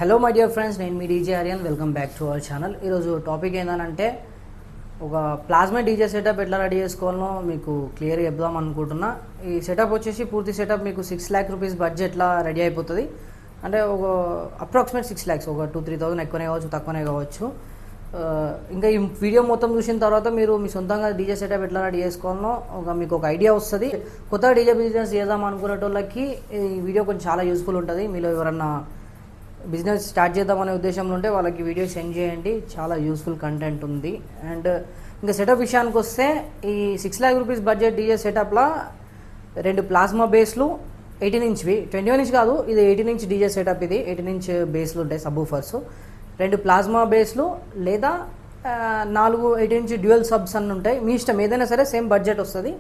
Hello my dear friends, నేను మీ DJ Aryan. Welcome back to our channel. ఈరోజు topic ఏంటంటే ఒక ప్లాస్మా డీజే సెటప్ ఎట్లా రెడీ చేసుకోవాలో మీకు క్లియర్గా చెప్దాం అనుకుంటున్నా. ఈ సెటప్ వచ్చేసి పూర్తి సెటప్ మీకు 6 lakh రూపీస్ బడ్జెట్లో రెడీ అయిపోతుంది. అంటే ఒక అప్రాక్సిమేట్ 6 lakhs, ఒక 2-3,000 ఎక్కువనే కావచ్చు, తక్కువనే కావచ్చు. ఇంకా ఈ వీడియో మొత్తం చూసిన తర్వాత మీరు మీ సొంతంగా డీజే సెటప్ ఎట్లా రెడీ చేసుకోవాలో మీకు ఒక ఐడియా వస్తుంది. కొత్తగా డీజే బిజినెస్ చేద్దాం అనుకునేటోళ్ళకి ఈ వీడియో కొంచెం చాలా యూస్ఫుల్ ఉంటుంది. మీలో ఎవరన్నా బిజినెస్ స్టార్ట్ చేద్దామనే ఉద్దేశంలో ఉంటే వాళ్ళకి వీడియో సెండ్ చేయండి, చాలా యూస్ఫుల్ కంటెంట్ ఉంది. అండ్ ఇంకా సెటప్ విషయానికి వస్తే ఈ 6 lakh రూపీస్ బడ్జెట్ డీజే సెటప్లో 2 ప్లాస్మా బేస్లు 18 inchవి, 21 inch కాదు, ఇది 18 inch డీజే సెటప్. ఇది 18 inch బేస్లు ఉంటాయి, సబ్ ఊఫర్స్. 2 ప్లాస్మా బేస్లు లేదా 4 18 inch డ్యూయల్ సబ్స్ అన్నీ ఉంటాయి. మీ ఇష్టం, ఏదైనా సరే సేమ్ బడ్జెట్ వస్తుంది,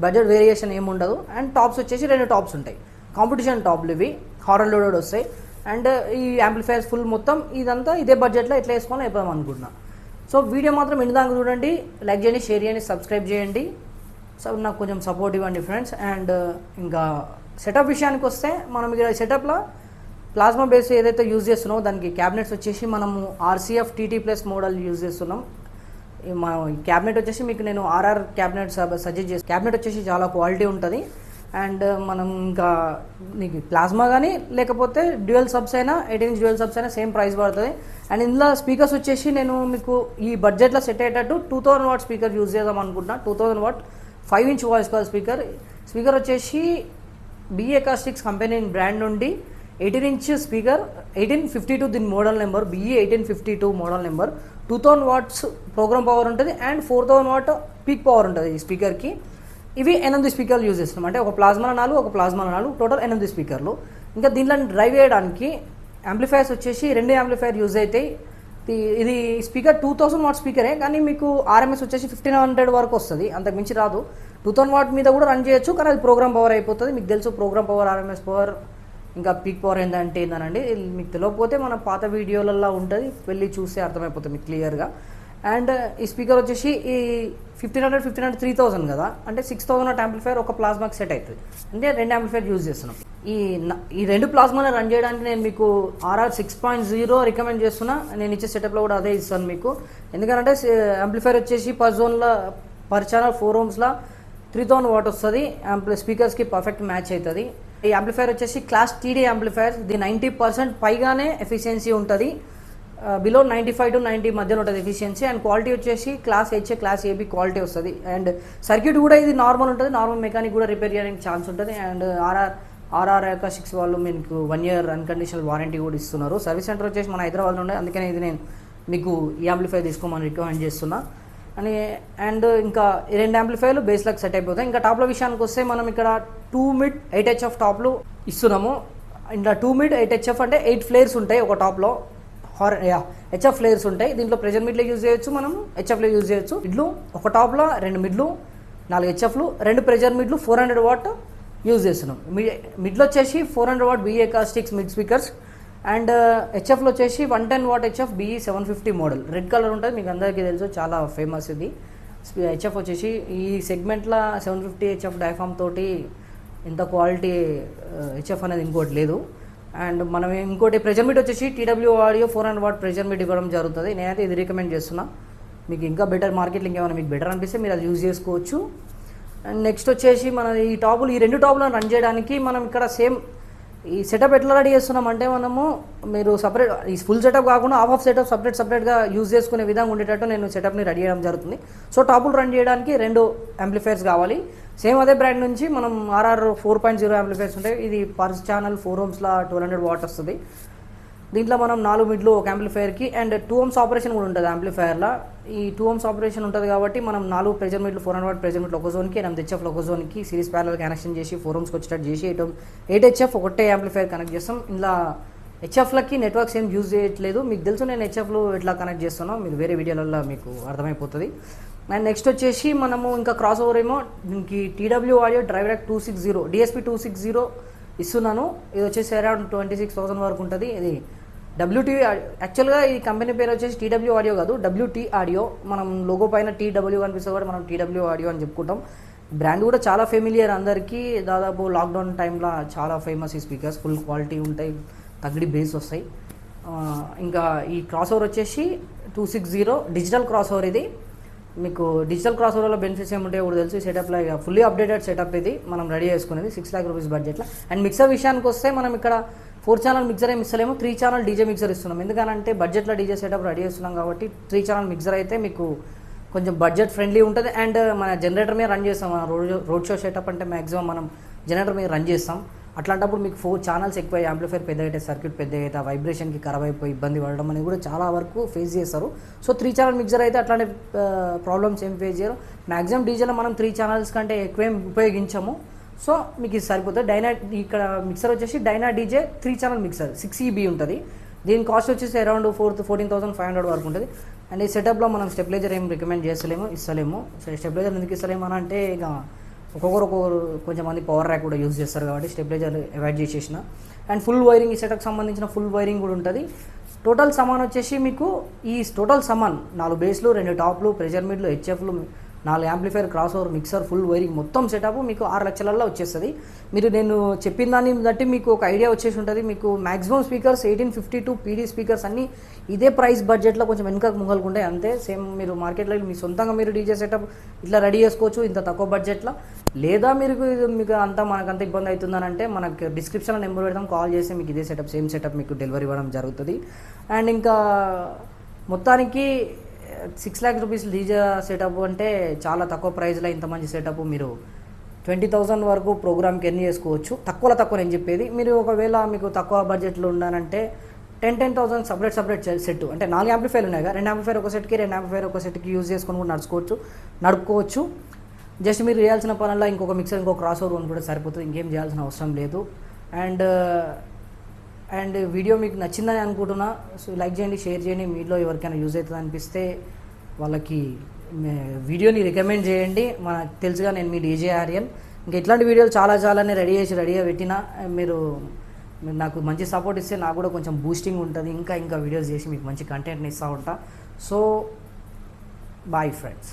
బడ్జెట్ వేరియేషన్ ఏమి ఉండదు. అండ్ టాప్స్ వచ్చేసి 2 టాప్స్ ఉంటాయి, కాంపిటీషన్ టాప్లు ఇవి, హారర్ లోడెడ్ వస్తాయి. అండ్ ఈ యాంప్లిఫైర్స్ ఫుల్ మొత్తం ఇదంతా ఇదే బడ్జెట్లో ఎట్లా వేసుకోవాలని చెప్పాం అనుకుంటున్నా. సో వీడియో మాత్రం ఇంటి దాకా చూడండి, లైక్ చేయండి, షేర్ చేయండి, సబ్స్క్రైబ్ చేయండి. సో నాకు కొంచెం సపోర్ట్ ఇవ్వండి ఫ్రెండ్స్. అండ్ ఇంకా సెటప్ విషయానికి వస్తే మనం ఇక్కడ సెటప్లో ప్లాస్మా బేస్ ఏదైతే యూజ్ చేస్తున్నామో దానికి క్యాబినెట్స్ వచ్చేసి మనము RCF TT+ మోడల్ యూజ్ చేస్తున్నాం. మన క్యాబినెట్ వచ్చేసి మీకు నేను RR క్యాబినెట్ సజెస్ట్ చేస్తాను. క్యాబినెట్ వచ్చేసి చాలా క్వాలిటీ ఉంటుంది. అండ్ మనం ఇంకా నీకు ప్లాస్మా కానీ లేకపోతే డ్యూయల్ సబ్స్ అయినా 18 inch డ్యూయల్ సబ్స్ అయినా సేమ్ ప్రైస్ పడుతుంది. అండ్ ఇందులో స్పీకర్స్ వచ్చేసి నేను మీకు ఈ బడ్జెట్లో సెట్ అయ్యేటట్టు 2000 watt స్పీకర్ యూజ్ చేద్దాం అనుకుంటున్నా. 2000 watt 5 inch voice call speaker వచ్చేసి BE Acoustics కంపెనీ బ్రాండ్ నుండి 18 inch స్పీకర్, 1852 దీని model number, BE 1852 model number. 2000 watts program power ఉంటుంది అండ్ 4000 watt పీక్ పవర్ ఉంటుంది ఈ స్పీకర్కి. ఇవి 8 స్పీకర్లు యూజ్ చేస్తున్నాం, అంటే ఒక ప్లాస్మా 4, ఒక ప్లాస్మా 4, టోటల్ 8 స్పీకర్లు. ఇంకా దీంట్లో డ్రైవ్ చేయడానికి యాంప్లిఫైర్స్ వచ్చేసి 2 యాంప్లిఫైర్ యూజ్ అవుతాయి. ఇది స్పీకర్ 2000 watt స్పీకరే, కానీ మీకు RMS వచ్చేసి 1500 వరకు వస్తుంది, అంతకు మించి రాదు. 2000 watt మీద కూడా రన్ చేయొచ్చు, కానీ అది ప్రోగ్రామ్ పవర్ అయిపోతుంది. మీకు తెలుసు ప్రోగ్రామ్ పవర్, RMS పవర్, ఇంకా పీక్ పవర్ ఏంటంటే ఏందనండి. మీకు తెలియకపోతే మన పాత వీడియోలలో ఉంటుంది, వెళ్ళి చూస్తే అర్థమైపోతుంది మీకు క్లియర్గా. అండ్ ఈ స్పీకర్ వచ్చేసి ఈ 1500 3000 కదా, అంటే 6000 watt యాంప్లిఫైర్ ఒక ప్లాస్మాకి సెట్ అవుతుంది. అంటే 2 యాంప్లిఫైర్ యూజ్ చేస్తున్నాం. ఈ 2 ప్లాస్మాని రన్ చేయడానికి నేను మీకు RR 6.0 రికమెండ్ చేస్తున్నా. నేను ఇచ్చే సెటప్లో కూడా అదే ఇస్తాను మీకు. ఎందుకంటే యాంప్లిఫైర్ వచ్చేసి పర్ ఛానల్ 4 ohmsలో 3000 watt వస్తుంది. స్పీకర్స్కి పర్ఫెక్ట్ మ్యాచ్ అవుతుంది. ఈ యాంప్లిఫైర్ వచ్చేసి క్లాస్ TD యాంప్లిఫైర్. ఇది 90% పైగానే ఎఫిషియన్సీ ఉంటుంది, బిలో 95 to 90 మధ్యలో ఉంటుంది ఎఫిషియన్సీ. అండ్ క్వాలిటీ వచ్చేసి class HA, class AB quality వస్తుంది. అండ్ సర్క్యూట్ కూడా ఇది నార్మల్ ఉంటుంది, నార్మల్ మెకానిక్ కూడా రిపేర్ చేయడానికి ఛాన్స్ ఉంటుంది. అండ్ RR Acoustics వాళ్ళు మీకు 1 year అన్కండిషనల్ వారంటీ కూడా ఇస్తున్నారు. సర్వీస్ సెంటర్ వచ్చేసి మన హైదరాబాద్లో ఉండే, అందుకనే ఇది నేను మీకు ఈ యాంప్లిఫైర్ తీసుకోమని రికమెండ్ చేస్తున్నా. అండ్ ఇంకా 2 యాంప్లిఫైర్లు బేస్లకు సెట్ అయిపోతాయి. ఇంకా టాప్ల విషయానికి వస్తే మనం ఇక్కడ 2 mid 8 HF టాప్లు ఇస్తున్నాము. ఇంకా 2 mid 8 HF అంటే 8 ఫ్లేర్స్ ఉంటాయి ఒక టాప్లో. HF ఫ్లేర్స్ ఉంటాయి. దీంట్లో ప్రెజర్ మిడ్లో యూజ్ చేయొచ్చు, మనం HFలో యూజ్ చేయొచ్చు. మిడ్లు ఒక టాప్లో 2 మిడ్లు, 4 HFలు, 2 ప్రెజర్ మిడ్లు 400 watt యూజ్ చేస్తున్నాం. మిడ్లో వచ్చేసి 400 watt BE Acoustics mid speakers. And HFలో వచ్చేసి 110 watt HF BE 750 మోడల్, రెడ్ కలర్ ఉంటుంది, మీకు అందరికీ తెలుసు, చాలా ఫేమస్ ఇది. HF వచ్చేసి ఈ సెగ్మెంట్లో 750 HF డయాఫామ్ తోటి ఇంత క్వాలిటీ HF అనేది ఇంకోటి లేదు. అండ్ మనం ఇంకోటి ప్రెజర్ మిడ్ వచ్చేసి TW audio 400 watt pressure mid ఇవ్వడం జరుగుతుంది. నేనైతే ఇది రికమెండ్ చేస్తున్నా. మీకు ఇంకా బెటర్ మార్కెట్లో ఇంకేమైనా మీకు బెటర్ అనిపిస్తే మీరు అది యూజ్ చేసుకోవచ్చు. అండ్ నెక్స్ట్ వచ్చేసి మన ఈ 2 టాపులను రన్ చేయడానికి మనం ఇక్కడ సేమ్ ఈ సెటప్ ఎట్లా రెడీ చేస్తున్నామంటే మనము మీరు సపరేట్ ఈ ఫుల్ సెటప్ కాకుండా హాఫ్ సెటప్ సపరేట్గా యూజ్ చేసుకునే విధంగా ఉండేటట్టు నేను సెటప్ని రెడీ చేయడం జరుగుతుంది. సో టాపులు రన్ చేయడానికి 2 యాంప్లిఫైర్స్ కావాలి. సేమ్ అదే బ్రాండ్ నుంచి మనం RR 4.0 యాంప్లిఫైర్స్ ఉంటాయి. ఇది పర్ ఛానల్ 4 ohmsలో 1200 watt వస్తుంది. దీంట్లో మనం 4 మిడ్లు ఒక యాంప్లిఫైర్కి అండ్ 2 ohms ఆపరేషన్ కూడా ఉంటుంది యాంప్లిఫైర్లో. ఈ 2 ohms ఆపరేషన్ ఉంటుంది కాబట్టి మనం 4 ప్రెజర్ మిడ్లు 400 watt ప్రెజర్ మిడ్లు ఒక జోన్కి, 8 HFలు ఒక జోన్కి సిరీస్ ప్యారల్ కనెక్షన్ చేసి 4 ohmsకి వచ్చేటట్టు చేసి 8 HF ఒకటే యాంప్లిఫైర్ కనెక్ట్ చేస్తాం. ఇలా HFలకి నెట్వర్క్స్ ఏం యూజ్ చేయట్లేదు, మీకు తెలుసు నేను HFలు ఎట్లా కనెక్ట్ చేస్తున్నాను, మీకు వేరే వీడియోలలో మీకు అర్థమైపోతుంది. అండ్ నెక్స్ట్ వచ్చేసి మనము ఇంకా క్రాస్ ఓవర్ ఏమో దీనికి TW ఆడియో డ్రైవర్ 260 DSP 260 ఇస్తున్నాను. ఇది వచ్చేసి అరౌండ్ 26,000 వరకు ఉంటుంది. ఇది WT యాక్చువల్గా ఈ కంపెనీ పేరు వచ్చేసి TW ఆడియో కాదు, WT ఆడియో. మనం లోగో పైన TW అనిపిస్తుంది కూడా మనం TW ఆడియో అని చెప్పుకుంటాం. బ్రాండ్ కూడా చాలా ఫెమిలియర్ అందరికీ. దాదాపు లాక్డౌన్ టైంలో చాలా ఫేమస్ ఈ స్పీకర్స్, ఫుల్ క్వాలిటీ ఉంటాయి, తగ్గడి బేస్ వస్తాయి. ఇంకా ఈ క్రాస్ ఓవర్ వచ్చేసి 260 డిజిటల్ క్రాస్ ఓవర్. ఇది మీకు డిజిటల్ క్రాస్ ఓవర్లో బెనిఫిట్స్ ఏముంటాయో కూడా తెలుసు. ఈ సెటప్లో ఇక ఫుల్లీ అప్డేటెడ్ సెటప్ ఇది మనం రెడీ చేసుకునేది 6 lakh rupees బడ్జెట్లో. అండ్ మిక్సర్ విషయానికి వస్తే మనం ఇక్కడ 4 channel మిక్సర్ ఏమి ఇస్తలేము, 3 channel డీజే మిక్సర్ ఇస్తున్నాం. ఎందుకంటే బడ్జెట్లో డీజే సెటప్ రెడీ చేస్తున్నాం కాబట్టి 3 channel మిక్సర్ అయితే మీకు కొంచెం బడ్జెట్ ఫ్రెండ్లీ ఉంటుంది. అండ్ మన జనరేటర్ మీద రన్ చేస్తాం. మన రోడ్ షో సెటప్ అంటే మ్యాక్సిమం మనం జనరేటర్ మీద రన్ చేస్తాం. అట్లాంటప్పుడు మీకు 4 channels ఎక్కువ, యాంప్లిఫైర్ పెద్ద అయితే, సర్క్యూట్ పెద్ద అయితే, వైబ్రేషన్కి ఖరాబ్ అయిపోయి ఇబ్బంది పడడం అనేది కూడా చాలా వరకు ఫేస్ చేస్తారు. సో 3 channel మిక్సర్ అయితే అట్లాంటి ప్రాబ్లమ్స్ ఏం ఫేస్ చేయరు. మ్యాక్సిమం డీజేలో మనం 3 channels కంటే ఎక్కువేం ఉపయోగించము. సో మీకు ఇది సరిపోతుంది. డైనా ఇక్కడ మిక్సర్ వచ్చేసి డైనా డీజే 3 channel మిక్సర్ 6 EB ఉంటుంది. దీని కాస్ట్ వచ్చేసి అరౌండ్ 14,500 వరకు ఉంటుంది. అండ్ ఈ సెటప్లో మనం స్టెబిలైజర్ ఏం రికమెండ్ ఇస్తలేము. స్టెబిలైజర్ ఎందుకు ఇస్తలేము అని అంటే ఇక ఒక్కొక్కరు కొంచెం మంది పవర్ ర్యాక్ కూడా యూజ్ చేస్తారు కాబట్టి స్టెబిలైజర్ అవాయిడ్ చేసేసిన. అండ్ ఫుల్ వైరింగ్, ఈ సెటప్కి సంబంధించిన ఫుల్ వైరింగ్ కూడా ఉంటుంది. టోటల్ సమాన్ వచ్చేసి మీకు ఈ టోటల్ సమాన్ 4 బేస్లు, 2 టాప్లు, ప్రెషర్ మిడ్లు, హెచ్ఎఫ్లు, 4 amplifier, crossover, mixer, full wiring మొత్తం సెటప్ మీకు 6 లక్షలలో వచ్చేస్తుంది. మీరు నేను చెప్పిన దాన్ని బట్టి మీకు ఒక ఐడియా వచ్చేసి ఉంటుంది. మీకు మ్యాక్సిమం స్పీకర్స్ 1852 PD స్పీకర్స్ అన్నీ ఇదే ప్రైస్ బడ్జెట్లో కొంచెం వెనుకకు ముంగలుకుంటాయి అంతే. సేమ్ మీరు మార్కెట్లో మీ సొంతంగా మీరు డీజే సెటప్ ఇట్లా రెడీ చేసుకోవచ్చు ఇంత తక్కువ బడ్జెట్లో. లేదా మీకు అంతా మనకంత ఇబ్బంది అవుతుందని అంటే మనకు డిస్క్రిప్షన్లో నెంబర్ పెడతాం, కాల్ చేసి మీకు ఇదే సెటప్ సేమ్ సెటప్ మీకు డెలివరీ ఇవ్వడం జరుగుతుంది. అండ్ ఇంకా మొత్తానికి 6 lakh rupees డీజే సెటప్ అంటే చాలా తక్కువ ప్రైస్లో ఇంత మంచి సెటప్ మీరు 20,000 వరకు ప్రోగ్రామ్కి ఎర్న్ చేసుకోవచ్చు. తక్కువ నేను చెప్పేది. మీరు ఒకవేళ మీకు తక్కువ బడ్జెట్లో ఉండాలంటే 10,000 సపరేట్ సెట్ అంటే 4 యాంప్లిఫైర్లు ఉన్నాయి కదా, 2 యాంప్లిఫైర్ ఒక సెట్కి, 2 యాంప్లిఫైర్ ఒక సెట్కి యూజ్ చేసుకొని కూడా నడుపుకోవచ్చు. జస్ట్ మీరు చేయాల్సిన పనుల్లో ఇంకొక మిక్సర్, ఇంకొక క్రాస్ ఓవర్ కూడా సరిపోతుంది. ఇంకేం చేయాల్సిన అవసరం లేదు. అండ్ వీడియో మీకు నచ్చిందని అనుకుంటున్నా. సో లైక్ చేయండి, షేర్ చేయండి. మీలో ఎవరికైనా యూజ్ అవుతుంది అనిపిస్తే వాళ్ళకి వీడియోని రికమెండ్ చేయండి. మనకు తెలుసుగా నేను మీ డీజే ఆర్యన్. ఇంకా ఇట్లాంటి వీడియోలు చాలానే రెడీగా పెట్టినా మీరు నాకు మంచి సపోర్ట్ ఇస్తే నాకు కూడా కొంచెం బూస్టింగ్ ఉంటుంది. ఇంకా వీడియోస్ చేసి మీకు మంచి కంటెంట్ని ఇస్తూ ఉంటా. So bye friends.